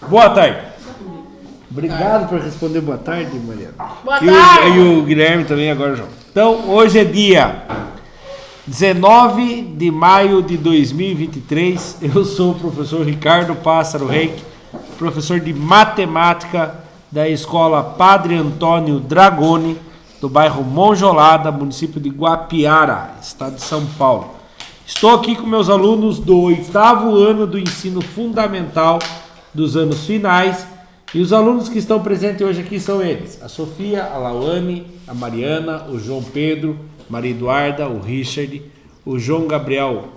Boa tarde. Obrigado por responder boa tarde, Mariana. Boa tarde. E o Guilherme também agora, João. Então, hoje é dia 19 de maio de 2023. Eu sou o professor Ricardo Pássaro Reik, professor de matemática da escola Padre Antônio Dragoni, do bairro Monjolada, município de Guapiara, estado de São Paulo. Estou aqui com meus alunos do 8º ano do ensino fundamental dos anos finais. E os alunos que estão presentes hoje aqui são eles: a Sofia, a Lauane, a Mariana, o João Pedro, Maria Eduarda, o Richard, o João Gabriel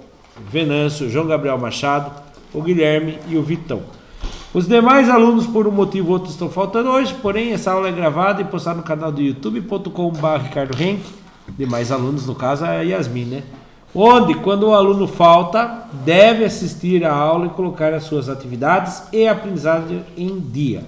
Venâncio, o João Gabriel Machado, o Guilherme e o Vitão. Os demais alunos, por um motivo ou outro, estão faltando hoje, porém essa aula é gravada e postada no canal do youtube.com/Ricardo Henk. Demais alunos, no caso, a Yasmin, né? Onde, quando o aluno falta, deve assistir a aula e colocar as suas atividades e aprendizagem em dia.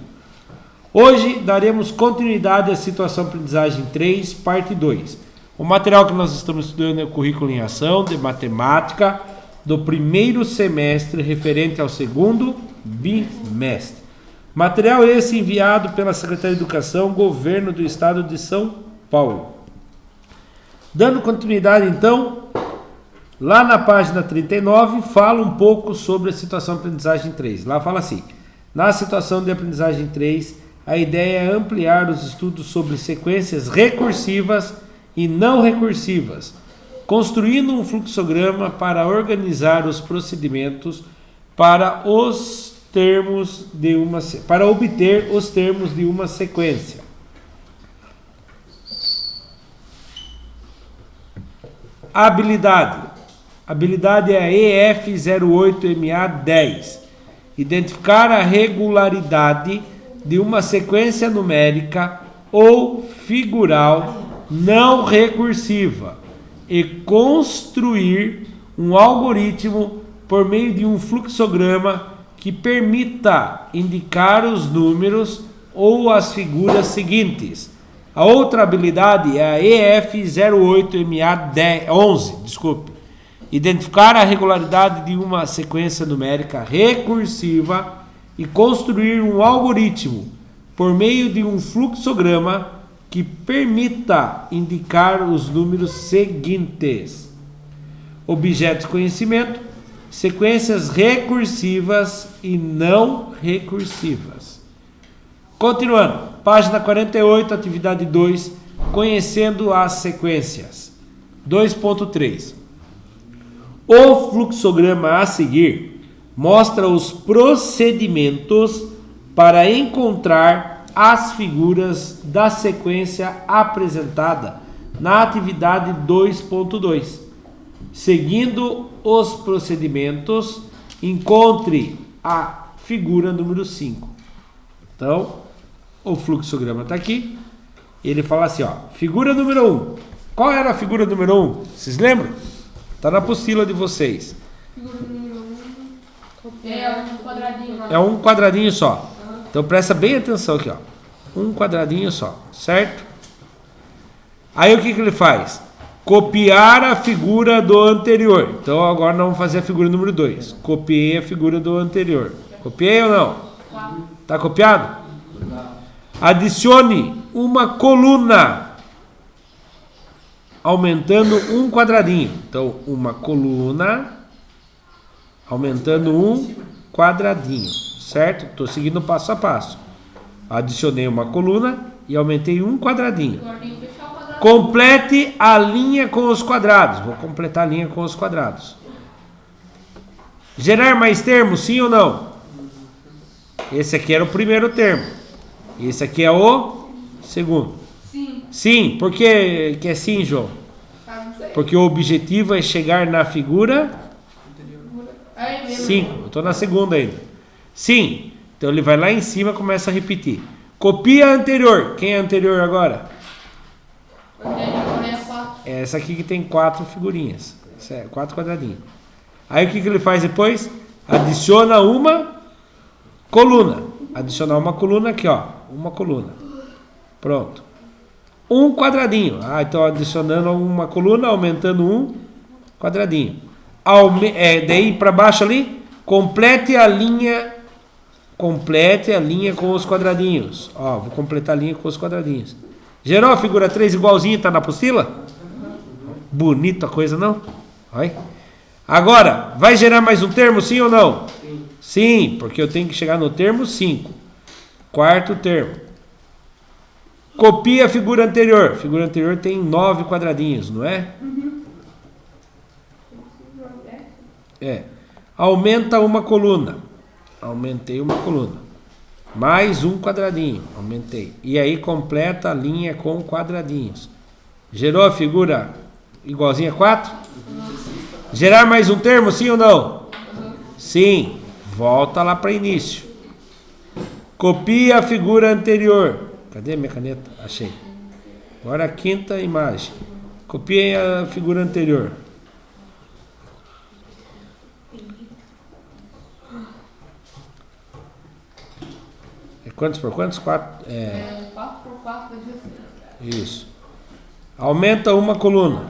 Hoje daremos continuidade à situação aprendizagem 3, parte 2. O material que nós estamos estudando é o currículo em ação de matemática do primeiro semestre referente ao segundo bimestre. Material esse enviado pela Secretaria de Educação, Governo do Estado de São Paulo. Dando continuidade, então, lá na página 39, fala um pouco sobre a situação de aprendizagem 3. Lá fala assim: na situação de aprendizagem 3, a ideia é ampliar os estudos sobre sequências recursivas e não recursivas, construindo um fluxograma para organizar os procedimentos para obter os termos de uma sequência. Habilidade. Habilidade é a EF08MA10. Identificar a regularidade de uma sequência numérica ou figural não recursiva e construir um algoritmo por meio de um fluxograma que permita indicar os números ou as figuras seguintes. A outra habilidade é a EF08MA11. Identificar a regularidade de uma sequência numérica recursiva e construir um algoritmo por meio de um fluxograma que permita indicar os números seguintes. Objetos de conhecimento, sequências recursivas e não recursivas. Continuando, página 48, atividade 2, conhecendo as sequências. 2.3. O fluxograma a seguir mostra os procedimentos para encontrar as figuras da sequência apresentada na atividade 2.2. Seguindo os procedimentos, encontre a figura número 5. Então, o fluxograma está aqui. Ele fala assim, ó, figura número 1. Qual era a figura número 1? Vocês lembram? Está na apostila de vocês. Figura número 1. É um quadradinho. É um quadradinho só. Então presta bem atenção aqui, ó. Um quadradinho só, certo? Aí o que ele faz? Copiar a figura do anterior. Então agora nós vamos fazer a figura número 2. Copiei a figura do anterior. Copiei ou não? Tá copiado? Adicione uma coluna aumentando um quadradinho. Então, uma coluna aumentando um quadradinho, certo? Estou seguindo passo a passo. Adicionei uma coluna e aumentei um quadradinho. Complete a linha com os quadrados. Vou completar a linha com os quadrados. Gerar mais termos, sim ou não? Esse aqui era o primeiro termo. Esse aqui é o segundo. Sim, por que é sim, João? Porque o objetivo é chegar na figura 5. Eu estou na segunda ainda. Sim, então ele vai lá em cima e começa a repetir. Copia a anterior. Quem é a anterior agora? É essa aqui que tem 4 figurinhas. 4 quadradinhos. Aí o que ele faz depois? Adiciona uma coluna. Adicionar uma coluna aqui, ó. Uma coluna. Pronto. Um quadradinho. Então adicionando uma coluna, aumentando um quadradinho. Daí para baixo ali, complete a linha complete a linha com os quadradinhos. Ó, vou completar a linha com os quadradinhos. Gerou a figura 3 igualzinho, tá na apostila? Bonita a coisa, não? Olha. Agora, vai gerar mais um termo, sim ou não? Sim, porque eu tenho que chegar no termo 5. Quarto termo. Copia a figura anterior. A figura anterior tem 9 quadradinhos, não é? É. Aumenta uma coluna. Aumentei uma coluna. Mais um quadradinho. Aumentei. E aí completa a linha com quadradinhos. Gerou a figura igualzinha a 4? Gerar mais um termo, sim ou não? Sim. Volta lá para início. Copia a figura anterior. Cadê a minha caneta? Achei. Agora a quinta imagem. Copia a figura anterior. É quantos por quantos? 4? 4 por 4 é 16. Isso. Aumenta uma coluna.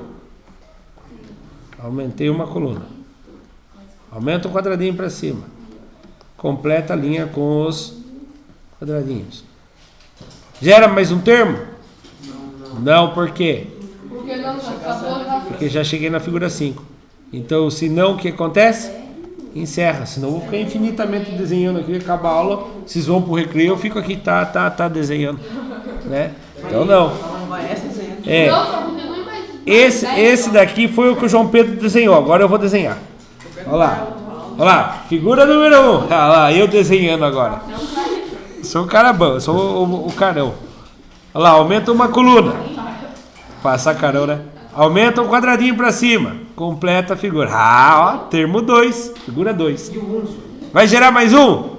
Aumentei uma coluna. Aumenta um quadradinho para cima. Completa a linha com os quadradinhos. Gera mais um termo? Não, por quê? Porque não, já Porque já cheguei na figura 5. Então, se não, o que acontece? Encerra. Senão eu vou ficar infinitamente desenhando aqui. Acaba a aula, vocês vão pro recreio, eu fico aqui, tá desenhando. Né? Então, não. É. Esse daqui foi o que o João Pedro desenhou. Agora eu vou desenhar. Olha lá. Olha lá. Figura número 1. Olha lá, eu desenhando agora. Sou um cara bom, sou o carão. Olha lá, aumenta uma coluna. Passa carão, né? Aumenta um quadradinho para cima. Completa a figura. Ah, ó, termo 2. Figura 2. Vai gerar mais um?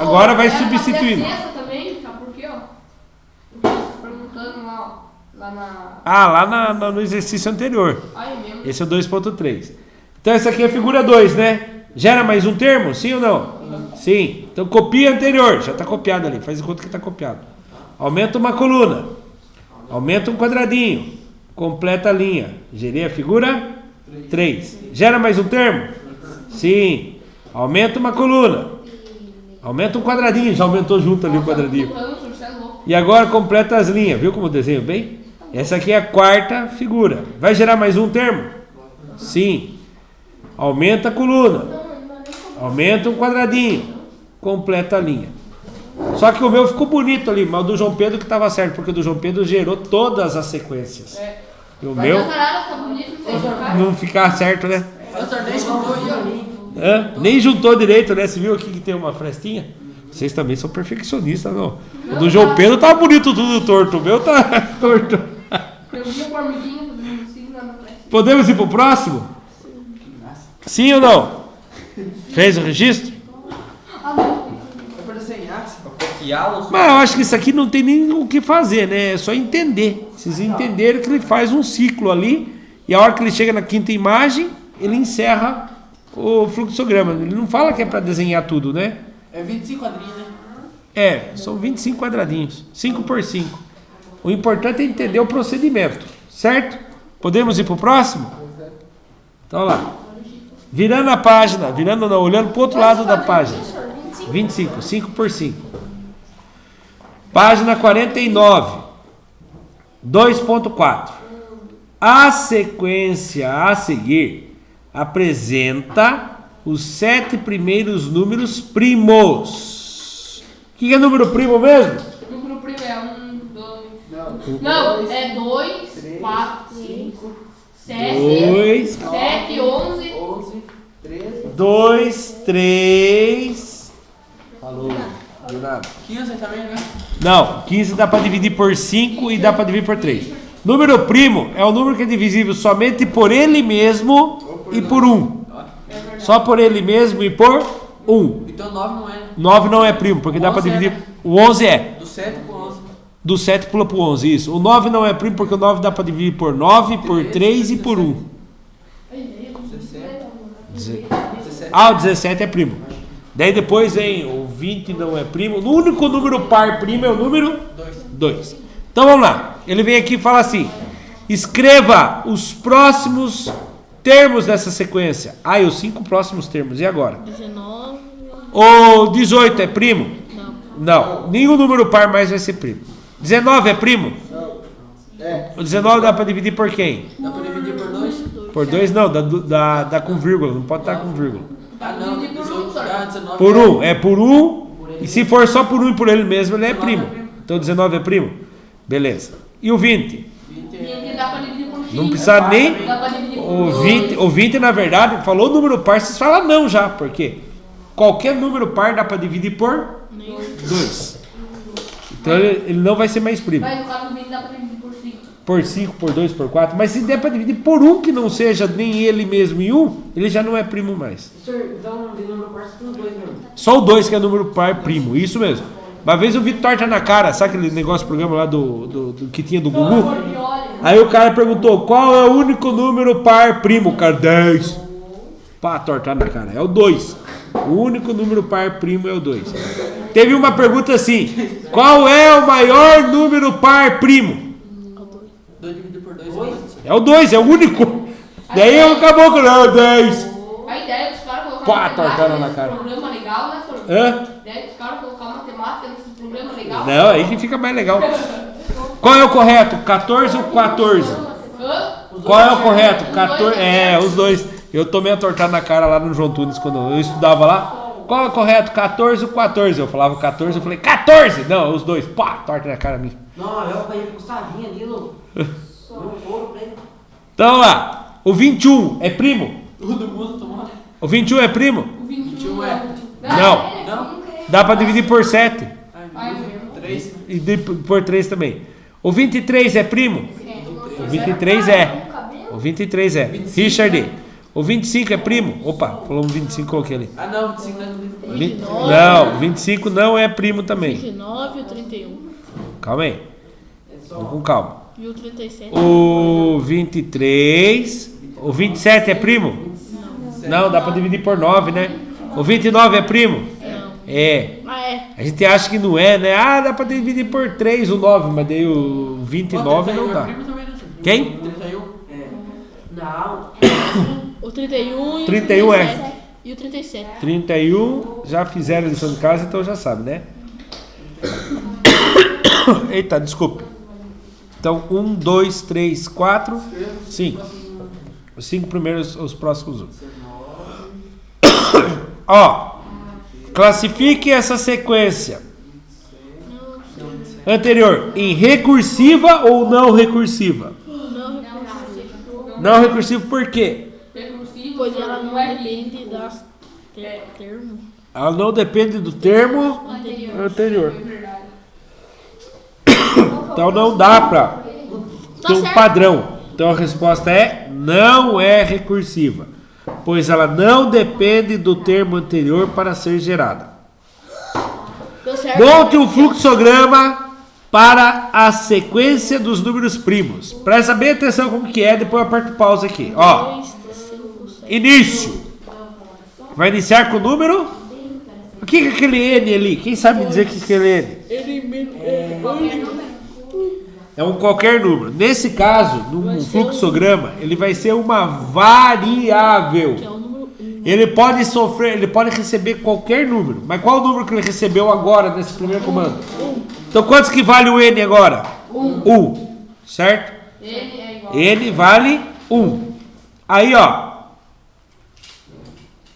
Agora vai substituindo. Também, tá? Por quê, ó? Perguntando lá, ó. Lá no exercício anterior. Aí mesmo. Esse é o 2.3. Então essa aqui é a figura 2, né? Gera mais um termo? Sim ou não? Sim. Então copia anterior. Já está copiado ali. Faz de conta que está copiado. Aumenta uma coluna. Aumenta um quadradinho. Completa a linha. Gerei a figura 3. Gera mais um termo? Sim. Aumenta uma coluna. Aumenta um quadradinho. Já aumentou junto ali o quadradinho. E agora completa as linhas. Viu como eu desenho bem? Essa aqui é a quarta figura. Vai gerar mais um termo? Sim. Aumenta a coluna. Aumenta um quadradinho. Completa a linha. Só que o meu ficou bonito ali, mas o do João Pedro que estava certo, porque o do João Pedro gerou todas as sequências. E o meu não ficar certo, né? Nem juntou direito, né? Você viu aqui que tem uma frestinha? Vocês também são perfeccionistas, não? O do João Pedro tá bonito tudo torto, o meu tá torto. Podemos ir pro próximo? Sim ou não? Fez o registro? Mas eu acho que isso aqui não tem nem o que fazer, né? É só entender. Vocês entenderam que ele faz um ciclo ali e a hora que ele chega na quinta imagem, ele encerra o fluxograma. Ele não fala que é para desenhar tudo, né? É 25 quadrinhos, né? É, são 25 quadradinhos. 5 por 5. O importante é entender o procedimento, certo? Podemos ir para o próximo? Então, olha lá. Virando a página, olhando para o outro lado da página. 25, 5 por 5. Página 49, 2.4. A sequência a seguir apresenta os 7 primeiros números primos. O que é número primo mesmo? Número primo é 1, 2... Não, é 2, 4, 5, 7, 7, 11, 13... 2, 3... Falou. De nada. 15 também, né? Não, 15 dá para dividir por 5 e dá para dividir por 3. Número primo é o número que é divisível somente por ele mesmo e por 1. Só por ele mesmo e por 1. Então 9 não é. 9 não é primo, porque dá para dividir. O 11 é. Do 7 pro 11. Do 7 pula pro 11, isso. O 9 não é primo, porque o 9 dá para dividir por 9, por 3 e por 1. 17. Ah, o 17 é primo. Daí depois vem o 20 não é primo. O único número par primo é o número 2. Então vamos lá. Ele vem aqui e fala assim: escreva os próximos termos dessa sequência. E os 5 próximos termos. E agora? 19, O 18 é primo? Não. Não. Nenhum número par mais vai ser primo. 19 é primo? O 19 dá para dividir por quem? Dá pra dividir por 2? Por 2 não, dá com vírgula, não pode estar com vírgula. Ah, não. 18 dá 19. Por 1, é por 1, e se for só por 1 e por ele mesmo, ele é primo. Então 19 é primo? Beleza. E o 20? 20 dá pra dividir por 5. Não precisa nem... Dá pra dividir por O 20, na verdade, falou número par, vocês falam não já, porque qualquer número par dá para dividir por 2. Então ele não vai ser mais primo. Mas no caso do 20 dá pra dividir por 5. Por 5, por 2, por 4. Mas se der para dividir por 1 que não seja nem ele mesmo e 1, ele já não é primo mais. Então, de número par, só tem 2 mesmo. Só o 2 que é número par primo, isso mesmo. Uma vez eu vi torta na cara, sabe aquele negócio, programa lá do que tinha do Gugu? Aí o cara perguntou, qual é o único número par primo? O cara, 10. Pá, torta na cara, é o 2. O único número par primo é o 2. Teve uma pergunta assim, qual é o maior número par primo? 2 dividido por 2 é 2. É o 2, é o único. Daí acabou com o 10. A ideia dos caras colocar Pá, matemática tortando na nesse cara. programa legal, né, senhor? Hã? A ideia dos caras colocar matemática nesse programa legal. Não, aí que fica mais legal. Qual é o correto? 14 ou 14? Hã? Qual é o correto? 14. É, os dois. Eu tomei a tortada na cara lá no João Tunes quando eu estudava lá. Qual é o correto? 14 ou 14? Eu falava 14, eu falei 14! Não, os dois. Pá, torta na cara minha. Não, eu apanhei com o Gustavinho ali, louco. Deu um couro pra ele. Então vamos lá. O 21 é primo? Todo mundo tomou. O 21 é primo? O 21 é. Não. Não? Dá pra dividir por 7. Ai, 3. E por 3 também. O 23 é primo? O 23 é. O 23 é. Richard. O 25 é primo? Opa, falou um 25, coloquei ali. Ah, não. 25 não é dividido. 29. Não, 25 não é primo também. 29 e o 31. Calma aí. Vamos com calma. E o 37. O 23. O 27 é primo? Não, dá pra dividir por 9, né? O 29 é primo? Não. É. Ah, é. A gente acha que não é, né? Ah, dá pra dividir por 3 o 9, mas daí o 29 não dá. Quem? 31. Não. O 31 e o 31 37. E o 37. 31, já fizeram a lição de casa, então já sabe, né? Eita, desculpa. Então, 1, 2, 3, 4, 5. Os 5 primeiros, os próximos 1. Ó, classifique essa sequência anterior em recursiva ou não recursiva? Não recursivo por quê? recursivo, Pois ela não é depende das termos. Ela não depende do termo anterior. verdade. Então não dá pra ter um certo. padrão. Então a resposta é não é recursiva, pois ela não depende do termo anterior para ser gerada. Deu certo? Monte um fluxograma para a sequência dos números primos. Presta bem atenção como que é, depois eu aperto pausa aqui. Ó, 2, 5, 7. início. Vai iniciar com o número? O que é aquele N ali? Quem sabe me dizer o que é aquele N? É um qualquer número. Nesse caso, num fluxograma, ele vai ser uma variável. Que é o número 1. Ele pode receber qualquer número. Mas qual o número que ele recebeu agora nesse primeiro comando? Então quantos que vale o N agora? 1. Certo? Ele é igual. N vale 1. Aí, ó.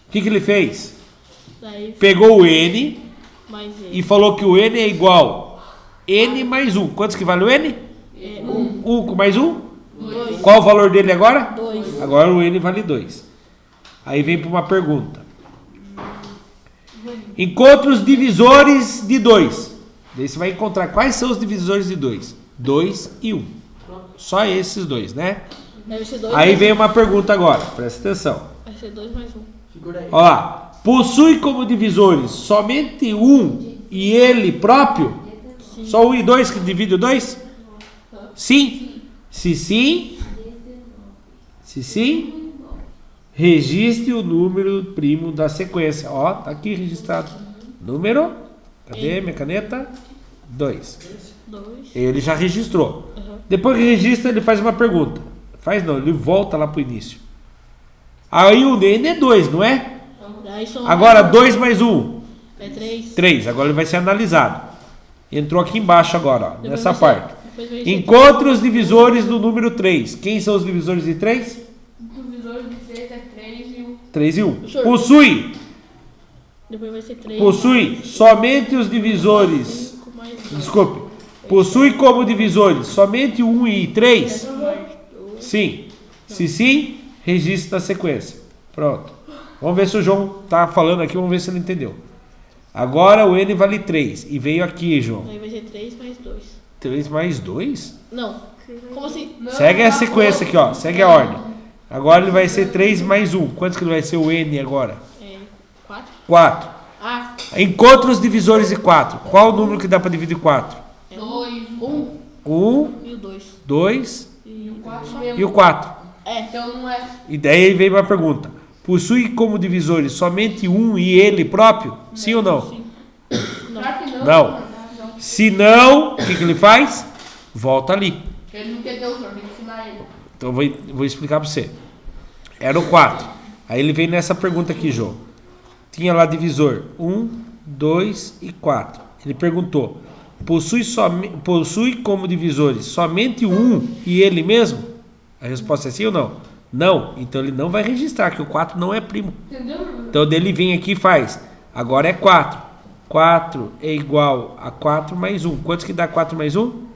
O que ele fez? Daí Pegou o N mais e falou que o N é igual N mais 1. Quantos que vale o N? 1 com mais 1? 2. Qual o valor dele agora? 2. Agora o N vale 2. Aí vem para uma pergunta. Encontre os divisores de 2. Daí você vai encontrar quais são os divisores de 2. 2 e 1. Só esses dois, né? Deve ser 2. Aí vem uma pergunta agora. Presta atenção. Vai ser 2 mais 1. Figura aí. Olha lá. Possui como divisores somente 1 e ele próprio? Sim. Só 1 e 2 que divide o 2? Sim. Se sim, registre o número primo da sequência. Ó, tá aqui registrado. Número, cadê minha caneta? 2. 2. Ele já registrou. Uhum. Depois que registra, ele faz uma pergunta. Faz não, ele volta lá pro início. Aí o N é 2, não é? Daí são Agora 2 mais 1. É 3. 3. Agora ele vai ser analisado. Entrou aqui embaixo agora, ó, Depois nessa vai parte. Depois vai ser Encontre os divisores do número 3. Quem são os divisores de 3? O divisor de 3 é 3 e o 3 e 1. Professor. Depois ser 3. Possui somente os divisores. 5 mais 2. Desculpe. Possui como divisores somente o 1 e 3? Sim. Se sim, registra a sequência. Pronto. Vamos ver se o João tá falando aqui, vamos ver se ele entendeu. Agora o N vale 3. E veio aqui, João. Aí vai ser 3 mais 2. 3 mais 2? Não. Como assim? Não, Segue a tá sequência aqui, ó. Segue a ordem. Agora ele vai ser 3 mais 1. Quantos que ele vai ser o N agora? É 4. 4. Ah, Encontra os divisores de 4. Qual o número que dá para dividir 4? é 2, 1 1, e o 2. 2 e o 4 e mesmo. o 4. É. Então não é. E daí vem uma pergunta. Possui como divisores somente 1 e ele próprio? Sim ou não? Sim. Claro que não. Não. Se não, o que ele faz? Volta ali. Ele não quer ter o sorteio, tem que ensinar ele. Então vou explicar para você. Era o 4. Aí ele vem nessa pergunta aqui, João. Tinha lá divisor 1, 2 e 4. Ele perguntou: possui como divisores somente o 1 e ele mesmo? A resposta é sim ou não? Não. Então ele não vai registrar, que o 4 não é primo. Entendeu? Então dele vem aqui e faz. Agora é 4. 4 é igual a 4 mais 1. Quantos que dá 4 mais 1?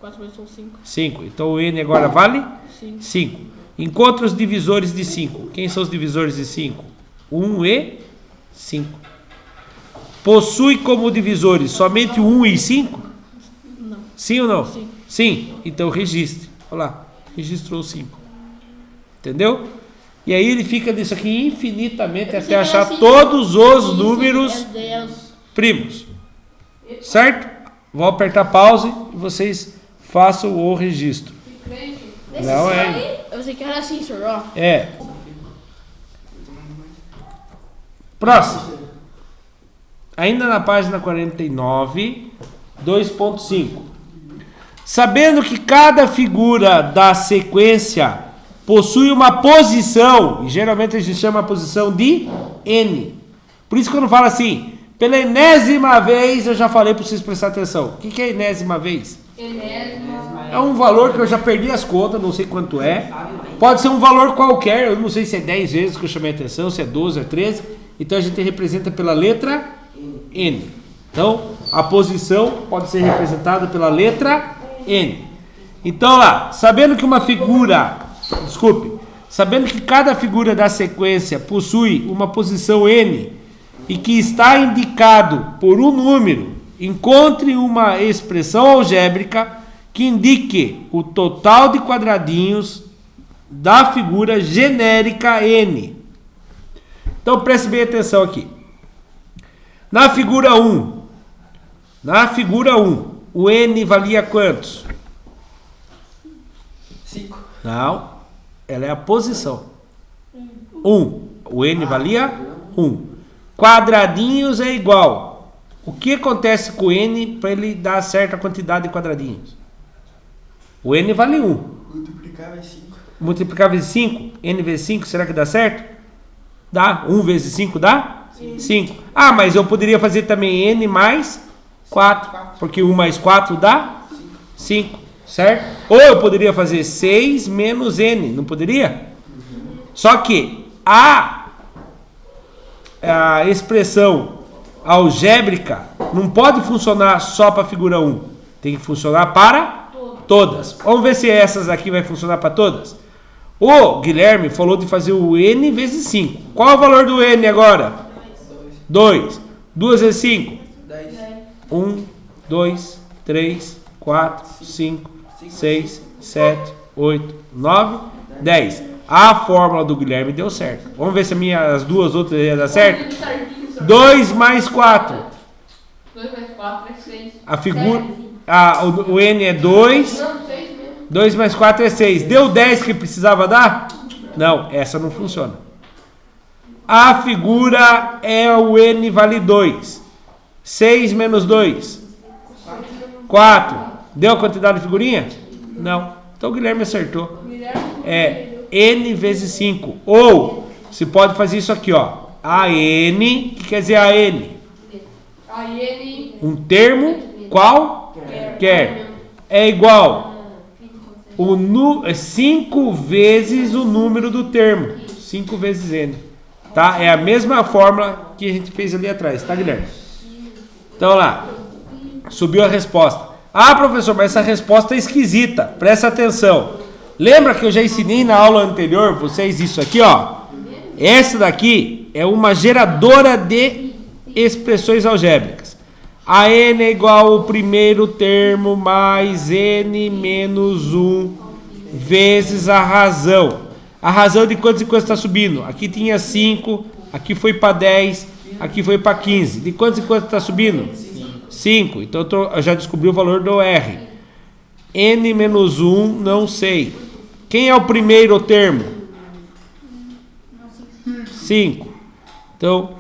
4 mais 1, 5. 5. Então o N agora vale? 5. 5. Encontra os divisores de 5. Quem são os divisores de 5? 1 e 5. Possui como divisores somente o 1 e 5? Não. Sim ou não? Sim. Sim. Então registre. Olha lá. Registrou 5. Entendeu? E aí ele fica nisso aqui infinitamente até achar todos os números primos. Certo? Vou apertar pause e vocês façam o registro. Não é. Eu sei que era assim, senhor, ó. É. Próximo. Ainda na página 49, 2.5. Sabendo que cada figura da sequência possui uma posição, e geralmente a gente chama a posição de N. Por isso que quando fala assim, pela enésima vez, eu já falei para vocês prestar atenção. O que é enésima vez? Enésima. É um valor que eu já perdi as contas, não sei quanto é. Pode ser um valor qualquer, eu não sei se é 10 vezes que eu chamei a atenção, se é 12, é 13. Então a gente representa pela letra N. Então a posição pode ser representada pela letra N. Então lá, sabendo que cada figura da sequência possui uma posição N e que está indicado por um número, encontre uma expressão algébrica que indique o total de quadradinhos da figura genérica N. Então preste bem atenção aqui. Na figura 1, o N valia quantos? 5. Não, ela é a posição. 1. O N valia 1. Quadradinhos é igual. O que acontece com o N para ele dar certa quantidade de quadradinhos? O N vale 1. Multiplicar vezes 5. Multiplicar vezes 5, N vezes 5, será que dá certo? Dá. 1 vezes 5 dá? 5. Ah, mas eu poderia fazer também N mais 4. Porque 1 mais 4 dá? 5. Certo? Ou eu poderia fazer 6 menos N. Não poderia? Só que a expressão algébrica não pode funcionar só para a figura 1. Tem que funcionar para todas. Vamos ver se essas aqui vai funcionar para todas. O Guilherme falou de fazer o N vezes 5. Qual é o valor do N agora? 2. 2 vezes 5? 10. 1, 2, 3, 4, 5, 6, 7, 8, 9, 10. A fórmula do Guilherme deu certo. Vamos ver se as duas outras iam dar certo? 2 mais 4. 2 mais 4 é 6. A figura... o N é 2. Não, 6 mesmo. 2 mais 4 é 6. Deu 10 que precisava dar? Não, essa não funciona. A figura é o N vale 2. 6 menos 2. 4. Deu a quantidade de figurinha? Não. Então o Guilherme acertou. É N vezes 5. Ou, se pode fazer isso aqui, ó. AN, o que quer dizer AN? Aí ele. Um termo qualquer é igual 5 vezes o número do termo. 5 vezes N. Tá? É a mesma fórmula que a gente fez ali atrás, tá, Guilherme? Então lá, subiu a resposta. Ah, professor, mas essa resposta é esquisita. Presta atenção. Lembra que eu já ensinei na aula anterior vocês isso aqui, ó? Essa daqui é uma geradora de expressões algébricas. A n é igual ao primeiro termo mais n menos 1 vezes a razão. A razão de quantos e quantos está subindo? Aqui tinha 5, aqui foi para 10, aqui foi para 15. De quantos e quantos está subindo? 5. Então eu já descobri o valor do R. N menos 1, não sei. Quem é o primeiro termo? 5. Então,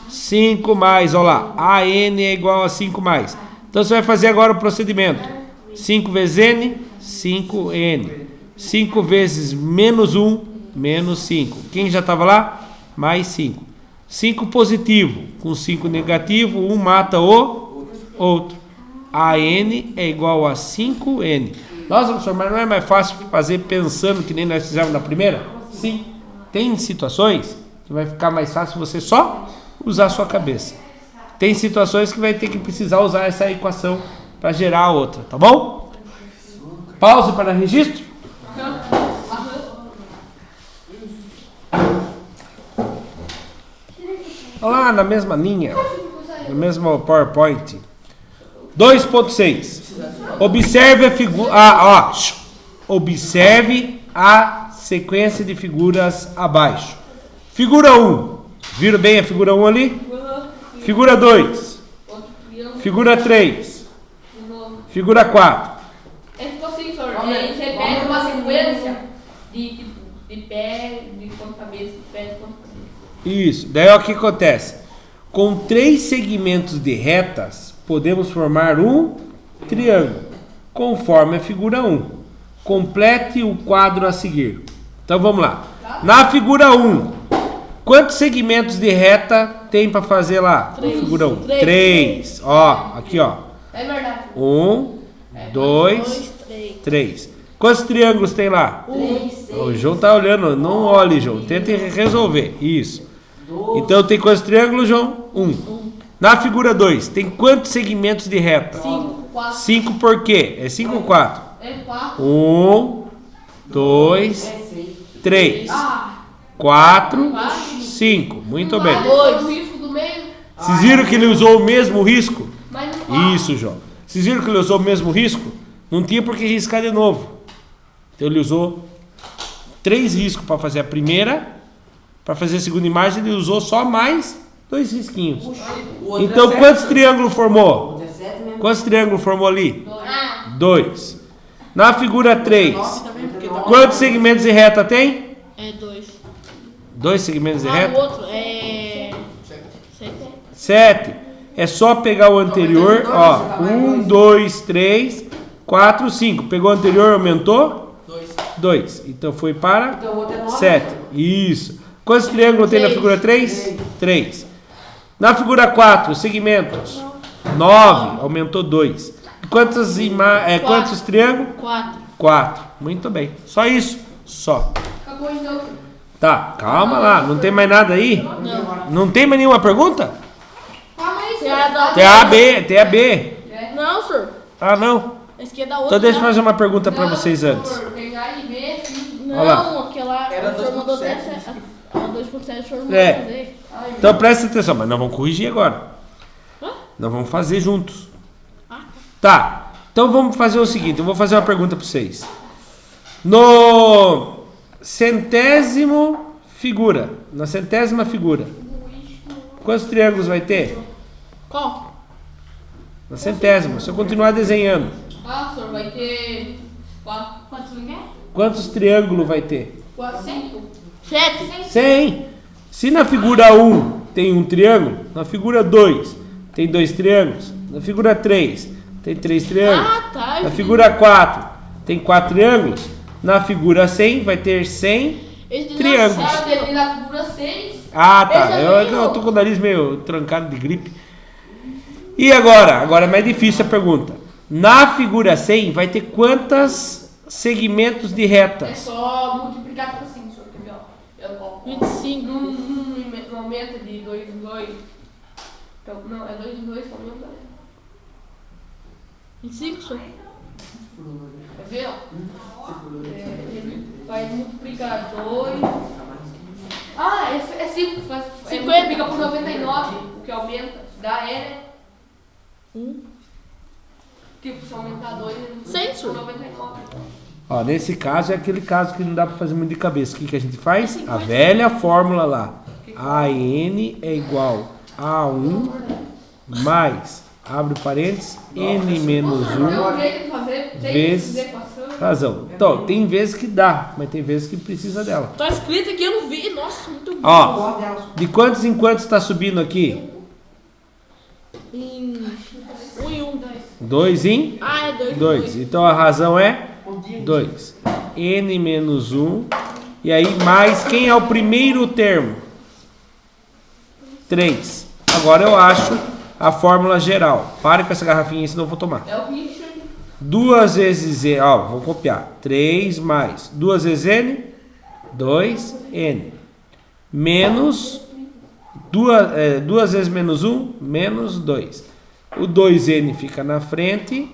5 mais, olha lá. A N é igual a 5 mais. Então você vai fazer agora o procedimento. 5 vezes N, 5N. 5 vezes menos 1, menos 5. Quem já estava lá? Mais 5. 5 positivo com 5 negativo, um mata o outro. A N é igual a 5N. Nossa, professor, mas não é mais fácil fazer pensando que nem nós fizemos na primeira? Sim. Tem situações que vai ficar mais fácil você só usar a sua cabeça. Tem situações que vai ter que precisar usar essa equação para gerar a outra, tá bom? Pause para registro. Olha lá na mesma linha, no mesmo PowerPoint. 2.6. Observe a figura. Observe a sequência de figuras abaixo. Figura 1. Viram bem a figura 1 ali? Figura 2. Figura 3. Figura 4. É tipo assim, senhor. Você pega uma sequência de pé, de ponta cabeça, de pé, de ponta cabeça. Isso. Daí o que acontece? Com 3 segmentos de retas, podemos formar um triângulo, conforme a figura 1. Complete o quadro a seguir. Então vamos lá. Na figura 1, quantos segmentos de reta tem para fazer lá? 3. Figura 1. 3. Ó, aqui ó. É verdade. 1, 2, 3. Quantos triângulos tem lá? 3, O João tá olhando, não olhe, João. Tente resolver. Isso. Então tem quantos triângulos, João? 1. Na figura 2, tem quantos segmentos de reta? 5, 4. 5 por quê? É 5 ou 4? É 4. 1, 2, 3, 4, 5. Muito bem. O risco do meio. Vocês viram que ele usou o mesmo risco? Mas não fala. Isso, João. Vocês viram que ele usou o mesmo risco? Não tinha por que riscar de novo. Então ele usou 3 riscos para fazer a primeira. Para fazer a segunda imagem, ele usou só mais 2 risquinhos. Então quantos triângulos formou? 17 mesmo. Quantos triângulos formou ali? 2. Na figura 3, quantos segmentos de reta tem? É 2. 2 segmentos de O reta? outro é 7. 7. É só pegar o anterior, ó. 1, 2, 3, 4, 5. Pegou o anterior, aumentou? 2. Então foi para Então o outro é 9. 7. Isso. Quantos triângulos tem na figura 3? 3. Na figura 4, segmentos? 9. Aumentou 2. Quantos triângulos? 4. 4. Muito bem. Só isso? Só. Acabou então. Tá, calma lá. Não tem mais nada aí? Não tem mais nenhuma pergunta? Calma aí, Tem a senhor. da Tem a B, tem a B. Não, senhor. Ah, não. Esse aqui é da outra. Então deixa eu né? fazer uma pergunta pra vocês antes. Pegar e ver. Olha lá. Não, aquela. Era O senhor mandou 2.7. até. A 2.7 o senhor mandou É. fazer. Então presta atenção, mas nós vamos corrigir agora. Hã? Nós vamos fazer juntos. Ah. Tá. Então vamos fazer o seguinte, eu vou fazer uma pergunta para vocês. No centésimo figura, na centésima figura, quantos triângulos vai ter? Qual? Na centésima, se eu continuar desenhando, Ah, senhor, vai ter 4. Quantos você quer? quantos triângulos vai ter? 4, 5. 7. 100. Se na figura 1 tem um triângulo, na figura 2 tem 2 triângulos, na figura 3 tem 3 triângulos, Ah, tá. na figura 4 tem 4 triângulos, na figura 100 vai ter 100 Esse Triângulos. Cara, tem na figura 6. Ah, tá. Esse Eu aí, ó. tô com o nariz meio trancado de gripe. E agora? Agora é mais difícil a pergunta. Na figura 100 vai ter quantos segmentos de É retas? só multiplicar por 5, senhor. Quer ver, ó? 25. Não aumenta de 2 em 2. Então, não, é 2 em 2 que aumenta, né? 25, senhor. Quer ver, ó? Ele vai multiplicar 2. Ah, é 5. 50. Multiplica por 99, o que aumenta. Dá né? Tipo, se aumentar 2, ele multiplica Senso. por 99. Ó, nesse caso é aquele caso que não dá pra fazer muito de cabeça. O que a gente faz? A velha fórmula lá. AN é igual a 1 mais, abre parênteses, N menos Tem 1 um jeito de fazer, tem vezes equação. razão. Então, tem vezes que dá, mas tem vezes que precisa dela. Tá escrito aqui, eu não vi. Nossa, muito bom. Ó, de quantos em quantos está subindo aqui? Em 1 e 1. 2 em Ah, é 2 2. Então a razão é 2. N menos 1. E aí mais, quem é o primeiro termo? 3. Agora eu acho a fórmula geral. Pare com essa garrafinha aí, senão eu vou tomar. É o Richard. 2 vezes N, ó, vou copiar. 3 mais 2 vezes N, 2N. Menos 2 vezes menos 1, menos 2. O 2N fica na frente.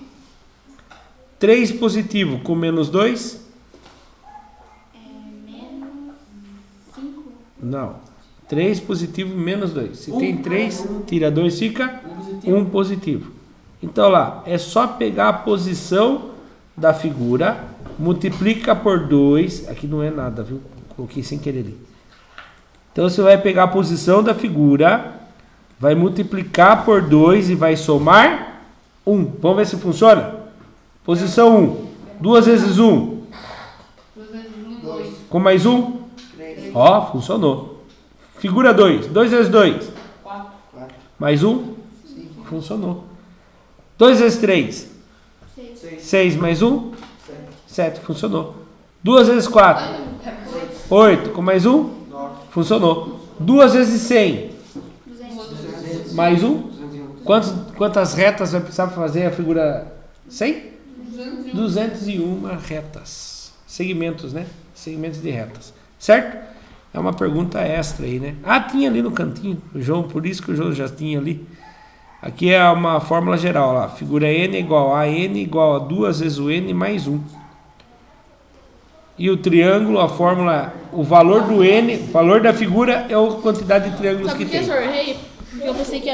3 positivo com menos 2? Não. 3 positivo menos 2. Se tem 3, tira 2, fica 1 positivo. Então lá, é só pegar a posição da figura, multiplica por 2. Aqui não é nada, viu? Coloquei sem querer ali. Então você vai pegar a posição da figura, vai multiplicar por 2 e vai somar 1. Vamos ver se funciona? Posição 1. 2 vezes 1. 2 vezes 1, 2. Com mais 1? Ó, funcionou. Figura 2. 2 vezes 2. 4. Mais 1? Funcionou. 2 vezes 3. 6 mais 1? 7. Funcionou. 2 vezes 4. 8. Com mais 1? Funcionou. 2 vezes 100. Mais 1? Quantas retas vai precisar para fazer a figura 100? 201 retas. Segmentos, né? Segmentos de retas. Certo? É uma pergunta extra aí, né? Ah, tinha ali no cantinho, o João, por isso que o João já tinha ali. Aqui é uma fórmula geral lá. Figura N igual a N igual a 2 vezes o N mais 1. E o triângulo, a fórmula, o valor do N, o valor da figura é a quantidade de triângulos Sabe que por que, tem. senhor Rei? Porque eu pensei que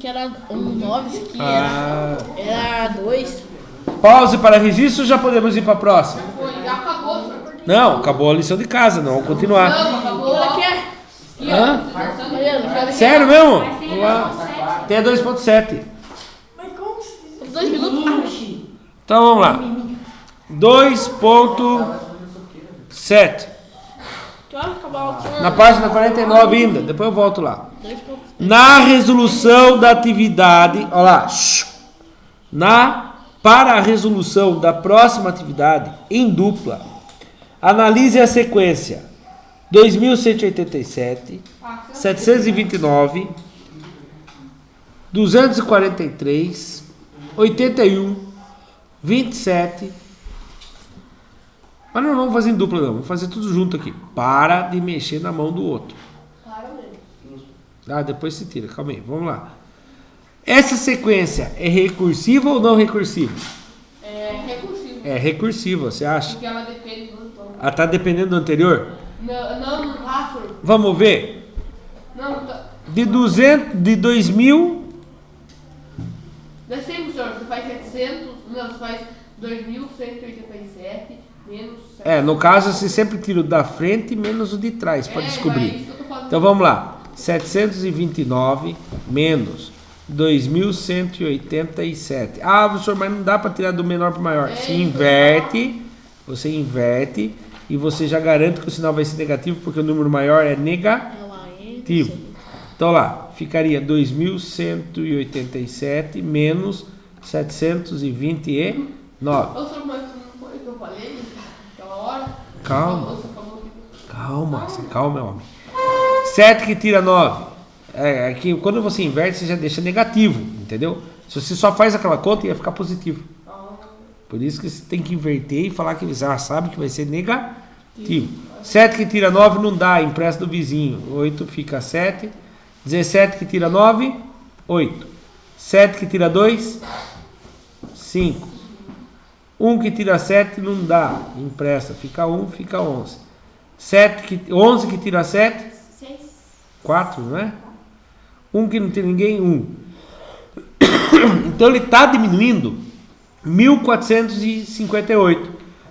era um 9, isso aqui Ah, era 2. pause para registro, já podemos ir para a próxima. Foi, já acabou, senhor. Não, acabou a lição de casa, não, vamos continuar. Não, acabou. Olha que é. Aqui, Hã? ó. Mariana, Sério mesmo? Vamos lá. Tem a 2.7. 2 minutos. Então vamos lá. 2.7. Que hora acabar o senhor? Na página 49 ainda, depois eu volto lá. 2 pontos. Na resolução da atividade, olha lá, para a resolução da próxima atividade em dupla, analise a sequência 2187, 729, 243, 81, 27. Mas não vamos fazer em dupla não, vamos fazer tudo junto aqui. Para de mexer na mão do outro. Ah, depois se tira, calma aí, vamos lá. Essa sequência é recursiva ou não recursiva? É recursivo. É recursiva, você acha? Porque ela depende do tom. Ela está dependendo do anterior? Não, senhor. Vamos ver? Não, tá. De 2000, Descemos, senhor. Você faz 700. Não, você faz 2.187 menos 7. no caso você sempre tira o da frente menos o de trás para Mas é descobrir. isso que eu tô fazendo. Então vamos lá. 729 menos 2.187. Ah, professor, mas não dá para tirar do menor para o maior. É Se isso. inverte, você inverte e você já garante que o sinal vai ser negativo porque o número maior é negativo. Olha lá, hein? Então lá, ficaria 2.187 menos 729. Ô, senhor, mas não foi o que eu falei aquela hora? Calma. Você falou que... Calma, você calma, meu homem. 7 que tira 9. Aqui, quando você inverte, você já deixa negativo, entendeu? Se você só faz aquela conta, ia ficar positivo. Por isso que você tem que inverter e falar que você já sabe que vai ser negativo. 7 que tira 9 não dá, empresta do vizinho. 8 fica 7. 17 que tira 9, 8. 7 que tira 2, 5. 1 que tira 7 não dá, empresta, fica 1, fica 11. 11 que tira 7, 4, não é? 1 que não tem ninguém, 1. Então ele está diminuindo 1.458.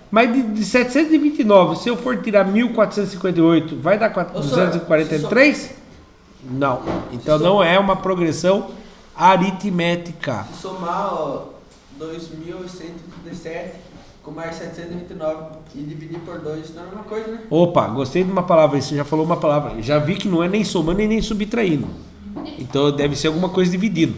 Mas de 729, se eu for tirar 1.458, vai dar 243? Não. Então não é uma progressão aritmética. Se somar, ó, 2.137 com mais 729 e dividir por 2, não é a mesma coisa, né? Opa, gostei de uma palavra, você já falou uma palavra. Já vi que não é nem somando e nem subtraindo. Então deve ser alguma coisa dividindo.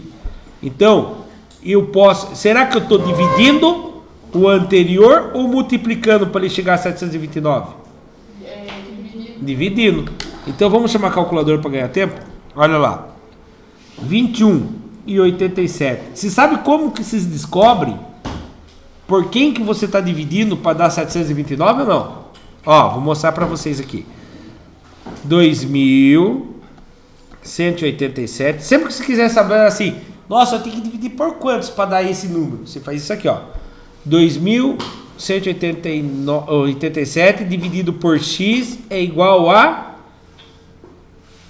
Então, eu posso... Será que eu estou dividindo o anterior ou multiplicando para ele chegar a 729? Dividindo. Então vamos chamar a calculadora para ganhar tempo? Olha lá. 21 e 87. Você sabe como que se descobre por quem que você está dividindo para dar 729 ou não? Ó, vou mostrar para vocês aqui. 2.187. Sempre que você quiser saber assim, nossa, eu tenho que dividir por quantos para dar esse número? Você faz isso aqui, ó. 2.187 dividido por x é igual a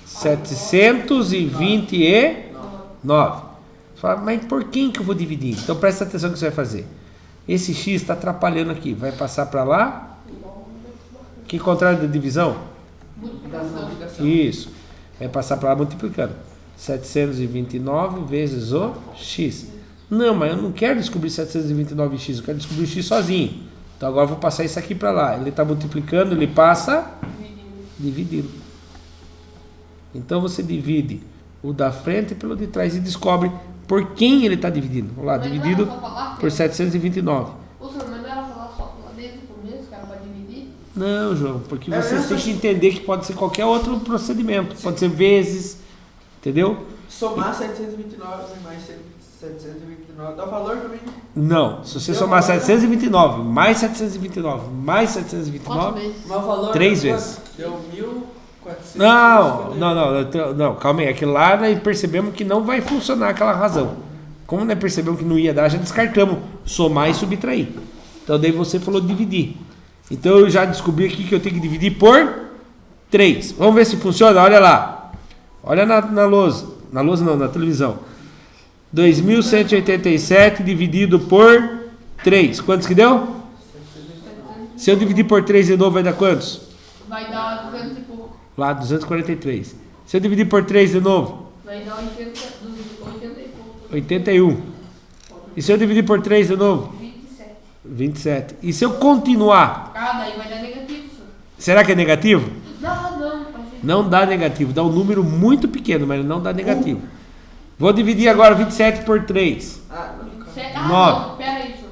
729. Você fala, mas por quem que eu vou dividir? Então presta atenção no que você vai fazer. Esse x está atrapalhando aqui. Vai passar para lá. Que contrário da divisão? Multiplicação. Isso. Vai passar para lá multiplicando. 729 vezes o x. Não, mas eu não quero descobrir 729x. Eu quero descobrir o x sozinho. Então agora eu vou passar isso aqui para lá. Ele está multiplicando, ele passa dividindo. Então você divide o da frente pelo de trás e descobre por quem ele está dividindo. Vamos lá, Mas dividido não era só falar, por 729. O senhor, mas não era falar só desde o começo, que era para dividir? Não, João, porque vocês têm que entender que pode ser qualquer outro procedimento. Pode ser vezes, entendeu? Somar 729 mais 729 dá valor também, né? Não, se você somar 729 mais 729 mais 729, Mas o valor 3 vezes. Deu 1.400. Não, calma aí. Aquilo lá nós percebemos que não vai funcionar aquela razão. Como nós percebemos que não ia dar, já descartamos somar e subtrair. Então daí você falou dividir. Então eu já descobri aqui que eu tenho que dividir por 3. Vamos ver se funciona, olha lá. Olha na lousa. Na lousa não, na televisão. 2.187 dividido por 3. Quantos que deu? Se eu dividir por 3 de novo, vai dar quantos? Vai dar 200 e pouco. Lá, 243. Se eu dividir por 3 de novo? Vai dar 80 e pouco. 81. E se eu dividir por 3 de novo? 27. 27. E se eu continuar? Daí vai dar negativo, senhor. Será que é negativo? Não. Não dá negativo. Dá um número muito pequeno, mas não dá negativo. Vou dividir agora 27 por 3. Nove. Não, pera aí, senhor.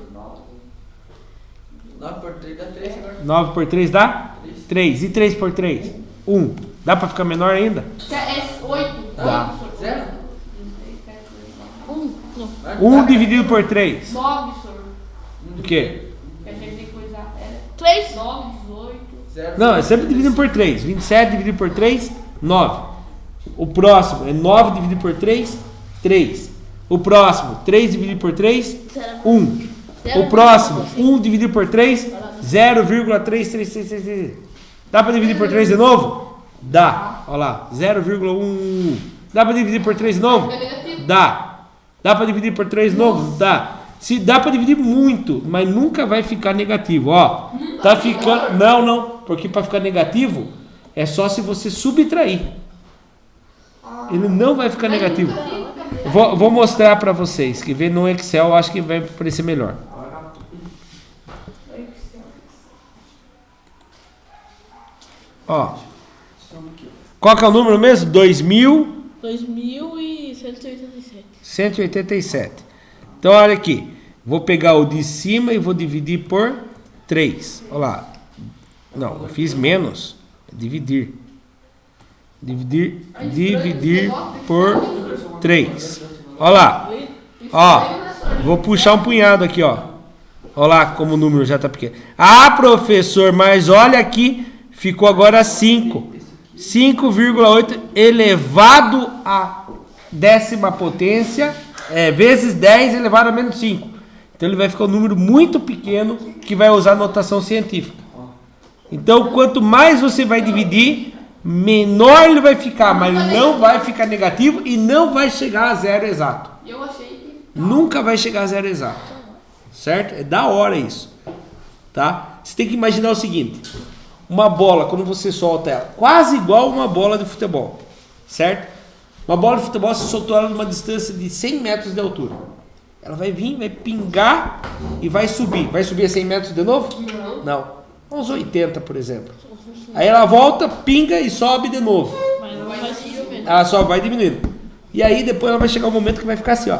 9 por 3 dá 3 agora. 9 por 3 dá? 3. E 3 por 3? 1. Dá pra ficar menor ainda? É 8. Dá. 0? 1 dividido por 3. 9, senhor. O quê? Que a gente tem que coisar. 3. 9, 18. 0. Não, é sempre dividido por 3. 27 dividido por 3, 9. O próximo é 9 dividido por 3, 3. O próximo, 3 dividido por 3, 1. O próximo, 1 dividido por 3, 0,3333. Dá para dividir por 3 de novo? Dá. Olha lá, 0,1. Dá para dividir por 3 de novo? Dá. Dá para dividir por 3 de novo? Dá. Se dá para dividir muito, mas nunca vai ficar negativo. Ó, tá ficando. Não, porque para ficar negativo é só se você subtrair. Ele não vai ficar negativo. Vou mostrar para vocês, que vê no Excel, acho que vai parecer melhor. Ó, qual que é o número mesmo? 2.187. 187. Então olha aqui, vou pegar o de cima e vou dividir por 3. Olha lá. Não, eu fiz menos. Dividir por 3. Olha lá. Ó, vou puxar um punhado aqui, ó. Olha lá como o número já está pequeno. Ah, professor, mas olha aqui, ficou agora 5. 5,8 elevado à 10ª potência, vezes 10 elevado a menos 5. Então ele vai ficar um número muito pequeno que vai usar notação científica. Então quanto mais você vai dividir, menor ele vai ficar, mas não vai ficar negativo e não vai chegar a zero exato. Eu achei que... Nunca vai chegar a zero exato. Certo? É da hora isso. Tá? Você tem que imaginar o seguinte. Uma bola, quando você solta ela, quase igual uma bola de futebol. Certo? Uma bola de futebol, você soltou ela numa distância de 100 metros de altura. Ela vai vir, vai pingar e vai subir. Vai subir a 100 metros de novo? Não. Uns 80, por exemplo. Aí ela volta, pinga e sobe de novo. Mas ela vai diminuindo. Ela só vai diminuindo. E aí depois ela vai chegar um momento que vai ficar assim, ó.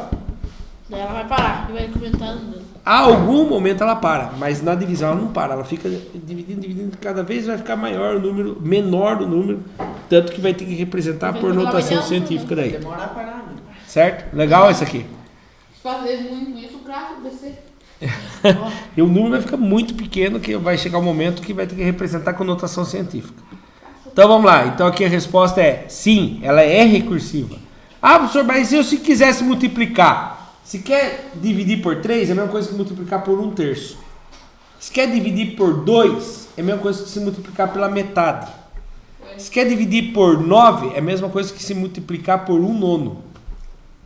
Daí ela vai parar e vai comentando. A algum momento ela para, mas na divisão ela não para. Ela fica dividindo, cada vez vai ficar maior o número, menor o número, tanto que vai ter que representar por notação científica daí. Demora a parar, né? Certo? Legal isso aqui. Fazer muito isso pra descer. E o número vai ficar muito pequeno, que vai chegar um momento que vai ter que representar com notação científica. Então vamos lá. Então aqui a resposta é sim, ela é recursiva. Ah, professor, mas se quisesse multiplicar? Se quer dividir por 3, é a mesma coisa que multiplicar por 1/3. Se quer dividir por 2, é a mesma coisa que se multiplicar pela metade. Se quer dividir por 9, é a mesma coisa que se multiplicar por 1/9.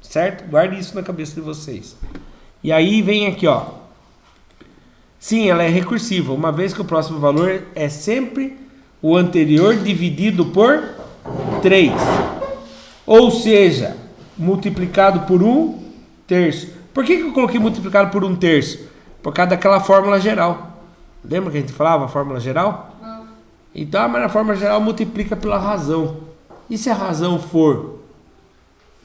Certo? Guarde isso na cabeça de vocês. E aí vem aqui, ó. Sim, ela é recursiva, uma vez que o próximo valor é sempre o anterior dividido por 3. Ou seja, multiplicado por 1/3. Por que eu coloquei multiplicado por 1/3? Por causa daquela fórmula geral. Lembra que a gente falava a fórmula geral? Não. Então, mas na fórmula geral multiplica pela razão. E se a razão for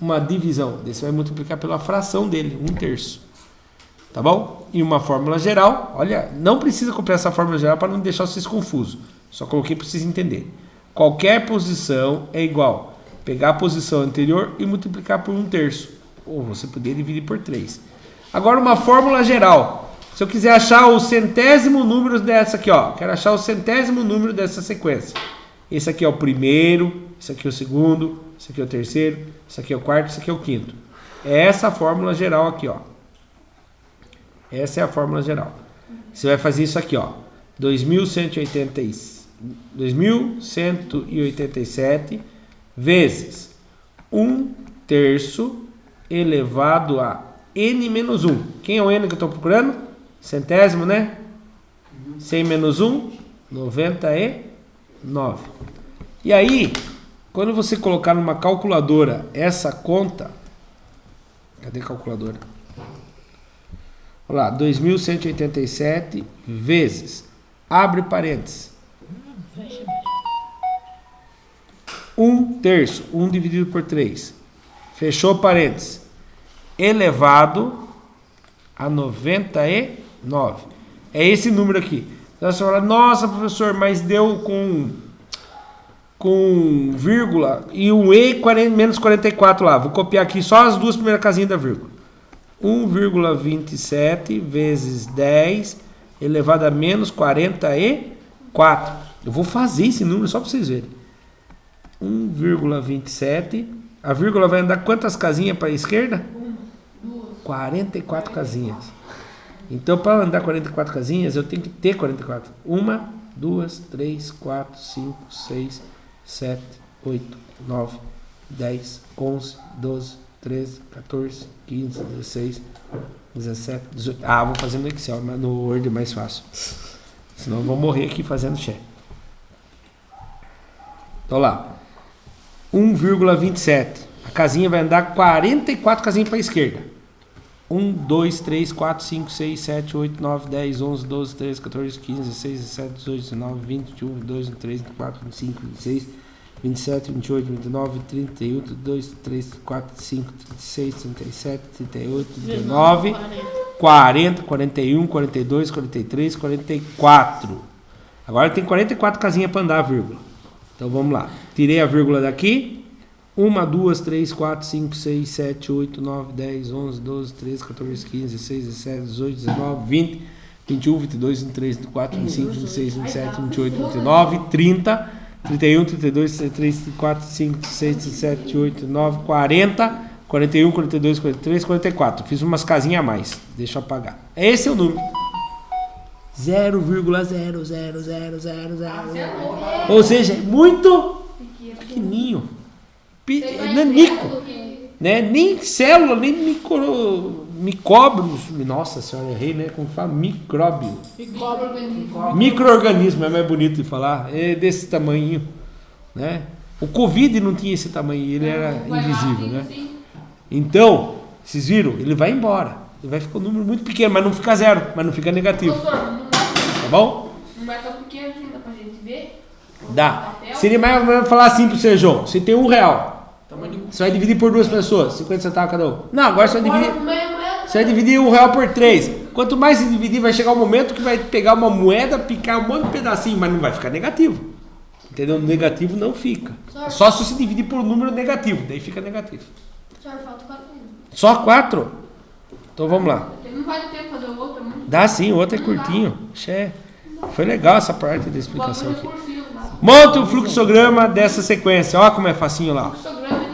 uma divisão? Você vai multiplicar pela fração dele, 1/3. Tá bom? E uma fórmula geral, olha, não precisa copiar essa fórmula geral para não deixar vocês confusos. Só coloquei para vocês entenderem. Qualquer posição é igual. Pegar a posição anterior e multiplicar por 1/3. Ou você poderia dividir por 3. Agora uma fórmula geral. Se eu quiser achar o centésimo número dessa aqui, ó. Quero achar o centésimo número dessa sequência. Esse aqui é o primeiro, esse aqui é o segundo, esse aqui é o terceiro, esse aqui é o quarto, esse aqui é o quinto. É essa a fórmula geral aqui, ó. Essa é a fórmula geral. Você vai fazer isso aqui, ó. 2187 vezes 1/3 elevado a n menos 1. Quem é o n que eu estou procurando? Centésimo, né? 100 menos 1, 99. E aí, quando você colocar numa calculadora essa conta... Cadê a calculadora? Olha lá, 2187 vezes, abre parênteses, 1/3, 1 dividido por 3, fechou parênteses, elevado a 99. É esse número aqui. Então você fala, nossa professor, mas deu com vírgula e um e menos 44 lá. Vou copiar aqui só as duas primeiras casinhas da vírgula. 1,27 vezes 10 elevado a menos 44. Eu vou fazer esse número só para vocês verem. 1,27. A vírgula vai andar quantas casinhas para a esquerda? 44 casinhas. Então, para andar 44 casinhas, eu tenho que ter 44. 1, 2, 3, 4, 5, 6, 7, 8, 9, 10, 11, 12, 13, 14, 15, 16, 17, 18. Ah, vou fazer no Excel, mas no Word é mais fácil. Senão eu vou morrer aqui fazendo check. Então lá. 1,27. A casinha vai andar 44 casinhas para a esquerda. 1, 2, 3, 4, 5, 6, 7, 8, 9, 10, 11, 12, 13, 14, 15, 16, 17, 18, 19, 20, 21, 22, 23, 24, 25, 26, 27, 28, 29, 30, 31, 32, 33, 34, 35, 36, 37, 38, 39, 40, 41, 42, 43, 44. Agora tem 44 casinhas para andar, vírgula. Então vamos lá. Tirei a vírgula daqui. 1, 2, 3, 4, 5, 6, 7, 8, 9, 10, 11, 12, 13, 14, 15, 16, 17, 18, 19, 20, 21, 22, 23, 24, 25, 26, 27, 28, 29, 30, 31, 32, 33, 34, 35, 36, 37, 38, 39, 40, 41, 42, 43, 44. Fiz umas casinhas a mais. Deixa eu apagar. Esse é o número. 0,00000. Ou seja, é muito pequenininho. Nanico. Né? Nem célula, nem micróbios. Nossa senhora, errei, né? Como fala? Micróbio. Micro-organismo é mais bonito de falar. É desse tamanho. Né? O Covid não tinha esse tamanho, ele era invisível, né? Então, vocês viram? Ele vai embora. Ele vai ficar um número muito pequeno, mas não fica zero, mas não fica negativo. Tá bom? Não vai ficar pequeno ainda pra gente ver? Dá. Seria mais ou menos falar assim pro seu João. Você tem R$1. Você vai dividir por 2 pessoas, 50 centavos cada um. Não, agora você vai dividir R$1 por 3. Quanto mais você dividir, vai chegar um momento que vai pegar uma moeda, picar um monte de pedacinho, mas não vai ficar negativo. Entendeu? Negativo não fica. Só se você dividir por um número negativo, daí fica negativo. Falta 4 minutos. Só 4? Então vamos lá. Não vai ter tempo fazer o outro, não? Dá sim, o outro é curtinho. Foi legal essa parte da explicação aqui. Monte o fluxograma dessa sequência. Olha como é facinho lá.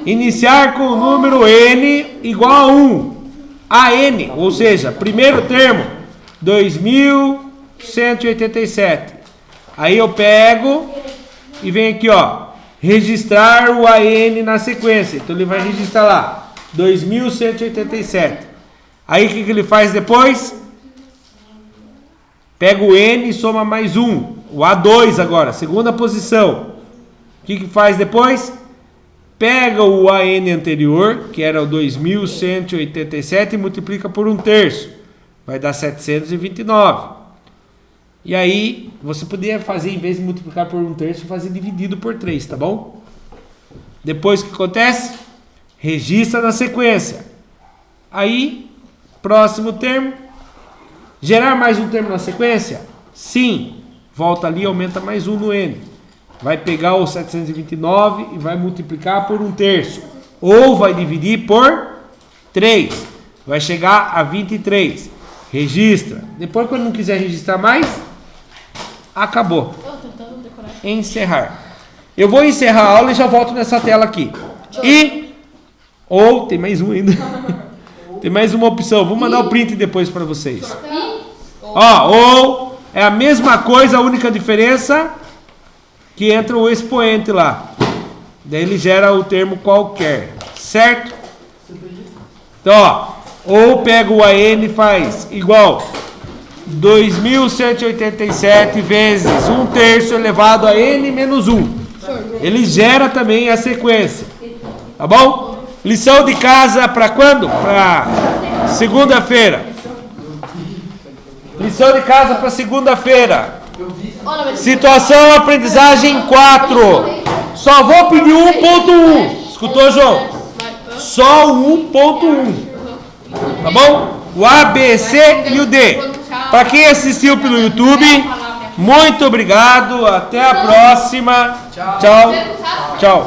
Iniciar com o número n igual a 1. AN, ou seja, primeiro termo, 2187. Aí eu pego e venho aqui, ó, registrar o AN na sequência. Então ele vai registrar lá, 2187. Aí o que ele faz depois? Pega o N e soma mais 1. O A2 agora, segunda posição. O que faz depois? Pega o AN anterior, que era o 2187, e multiplica por 1/3. Vai dar 729. E aí, você poderia fazer, em vez de multiplicar por 1/3, fazer dividido por 3, tá bom? Depois o que acontece? Registra na sequência. Aí, próximo termo. Gerar mais um termo na sequência? Sim. Volta ali e aumenta mais 1 no N. Vai pegar o 729 e vai multiplicar por 1/3. Ou vai dividir por 3. Vai chegar a 23. Registra. Depois, quando não quiser registrar mais, acabou. Encerrar. Eu vou encerrar a aula e já volto nessa tela aqui. Ou tem mais um ainda. Tem mais uma opção. Vou mandar o print depois para vocês. Ou é a mesma coisa, a única diferença que entra o expoente lá. Daí ele gera o termo qualquer, certo? Então, ou pega o AN e faz igual 2187 vezes 1/3 elevado a N menos 1. Ele gera também a sequência. Tá bom? Lição de casa para quando? Para segunda-feira. Lição de casa para segunda-feira. Situação aprendizagem 4. Só vou pedir 1.1. Escutou, João? Só o 1.1. Tá bom? O A, B, C e o D. Para quem assistiu pelo YouTube, muito obrigado. Até a próxima. Tchau. Tchau.